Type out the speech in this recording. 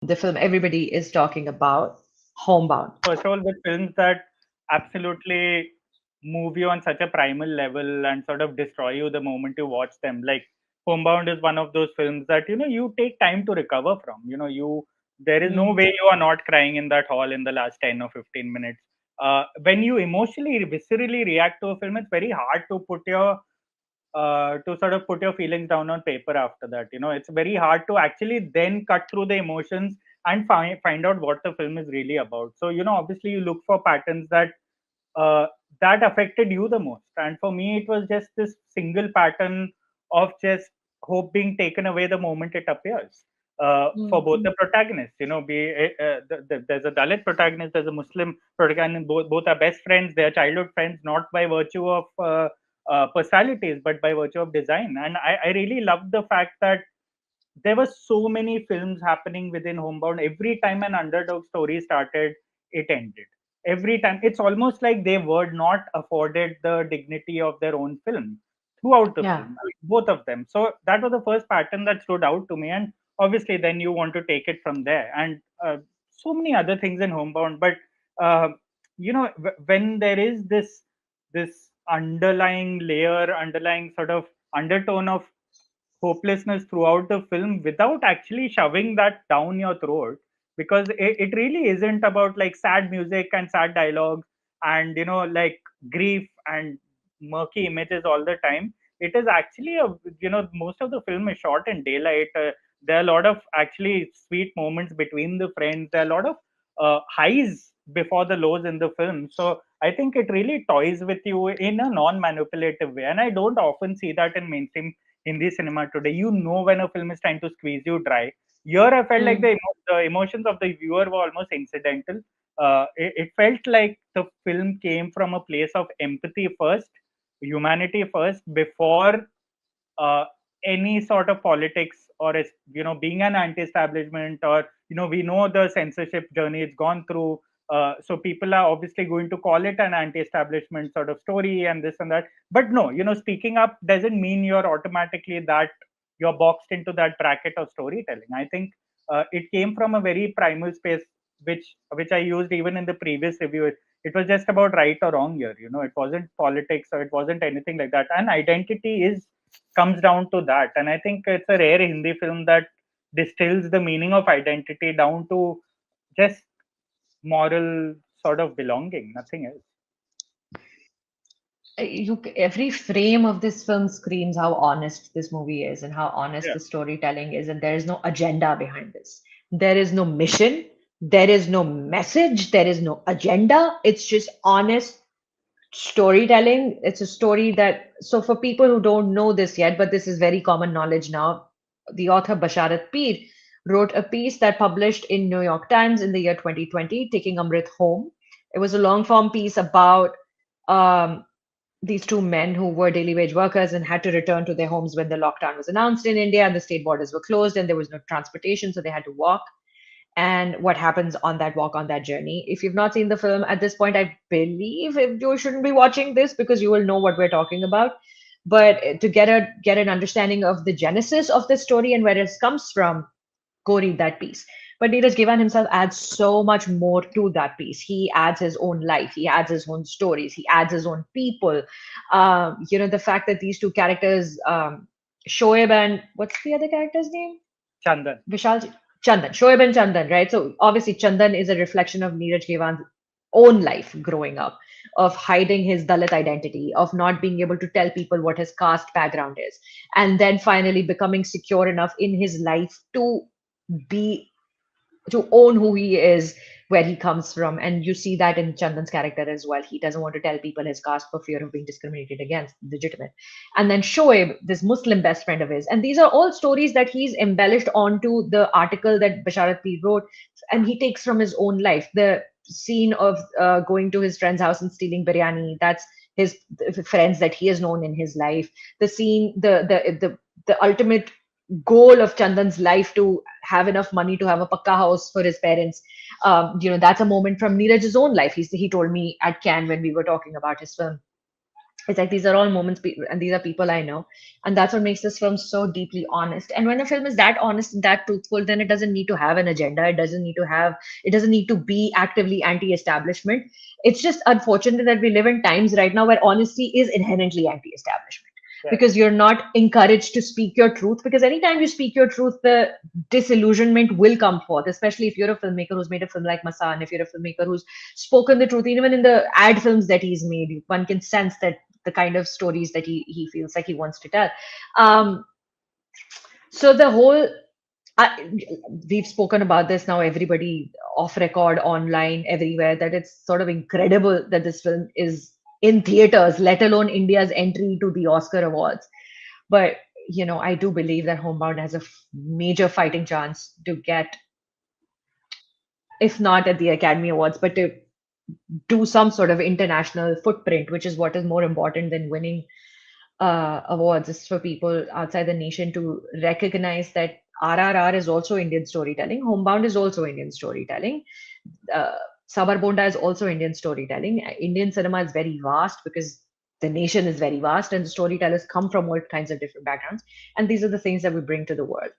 the film everybody is talking about, Homebound. First of all, the films that absolutely move you on such a primal level and sort of destroy you the moment you watch them. Like Homebound is one of those films that you take time to recover from. There is no Mm. way you are not crying in that hall in the last 10 or 15 minutes. When you emotionally, viscerally react to a film, it's very hard to sort of put your feelings down on paper after that. It's very hard to actually then cut through the emotions and find out what the film is really about. So obviously you look for patterns uh, that affected you the most, and for me it was just this single pattern of just hope being taken away the moment it appears. For both the protagonists, there's a Dalit protagonist, there's a Muslim protagonist. Both are best friends. They are childhood friends, not by virtue of personalities, but by virtue of design. And I really loved the fact that there were so many films happening within Homebound. Every time an underdog story started, it ended. Every time, it's almost like they were not afforded the dignity of their own film throughout the Yeah. film, both of them. So that was the first pattern that stood out to me, and obviously, then you want to take it from there. And so many other things in Homebound, but uh, when there is this underlying layer, underlying sort of undertone of hopelessness throughout the film without actually shoving that down your throat, because it really isn't about like sad music and sad dialogues and like grief and murky images all the time. It is actually most of the film is shot in daylight. There are a lot of actually sweet moments between the friends. There are a lot of highs before the lows in the film. So I think it really toys with you in a non-manipulative way, and I don't often see that in mainstream Hindi cinema today. When a film is trying to squeeze you dry. Here, I felt like Mm. the emotions of the viewer were almost incidental. It felt like the film came from a place of empathy first, humanity first, before uh, any sort of politics or being an anti-establishment, or we know the censorship journey it's gone through. So people are obviously going to call it an anti-establishment sort of story and this and that, but no, speaking up doesn't mean you're automatically that you're boxed into that bracket of storytelling. I think it came from a very primal space, which I used even in the previous review. It was just about right or wrong here. It wasn't politics or it wasn't anything like that. And identity is comes down to that. And I think it's a rare Hindi film that distills the meaning of identity down to just moral sort of belonging, nothing else. Every frame of this film screams how honest this movie is and how honest Yeah. the storytelling is, and there is no agenda behind this. There is no mission, there is no message, there is no agenda. It's just honest storytelling. It's a story that, so for people who don't know this yet, but this is very common knowledge now, the author Basharat Peer wrote a piece that published in New York Times in the year 2020, Taking Amrit Home. It was a long form piece about um, these two men who were daily wage workers and had to return to their homes when the lockdown was announced in India and the state borders were closed and there was no transportation, so they had to walk. And what happens on that walk, on that journey. If you've not seen the film at this point, I believe you shouldn't be watching this because you will know what we're talking about. But to get an understanding of the genesis of the story and where it comes from, go read that piece. But Neeraj Ghaywan himself adds so much more to that piece. He adds his own life, he adds his own stories, he adds his own people. The fact that these two characters, Shoaib and what's the other character's name? Chandan. Vishal, Chandan, Shoaib and Chandan, right? So obviously Chandan is a reflection of Neeraj Ghaywan's own life growing up, of hiding his Dalit identity, of not being able to tell people what his caste background is, and then finally becoming secure enough in his life be to own who he is, where he comes from. And you see that in Chandan's character as well. He doesn't want to tell people his caste for fear of being discriminated against, legitimate. And then Shoaib, this Muslim best friend of his. And these are all stories that he's embellished onto the article that Basharat Peer wrote, and he takes from his own life. The scene of going to his friend's house and stealing biryani, that's his friends that he has known in his life. The scene, the ultimate goal of Chandan's life to have enough money to have a pakka house for his parents. That's a moment from Neeraj's own life. He told me at Cannes when we were talking about his film. It's like these are all moments, and these are people I know, and that's what makes this film so deeply honest. And when a film is that honest and that truthful, then it doesn't need to have an agenda. It doesn't need to be actively anti-establishment. It's just unfortunate that we live in times right now where honesty is inherently anti-establishment, Right. because you're not encouraged to speak your truth. Because anytime you speak your truth, the disillusionment will come forth, especially if you're a filmmaker who's made a film like Masan, if you're a filmmaker who's spoken the truth, even in the ad films that he's made, one can sense that the kind of stories that he feels like he wants to tell. Um, so the whole I, we've spoken about this now, everybody off record, online, everywhere, that it's sort of incredible that this film is in theaters, let alone India's entry to the Oscar Awards. But I do believe that Homebound has a major fighting chance to get, if not at the Academy Awards, but to do some sort of international footprint, which is what is more important than winning awards. Is for people outside the nation to recognize that RRR is also Indian storytelling, Homebound is also Indian storytelling, uh, Sabar Bonda is also Indian storytelling. Indian cinema is very vast because the nation is very vast, and the storytellers come from all kinds of different backgrounds. And these are the things that we bring to the world.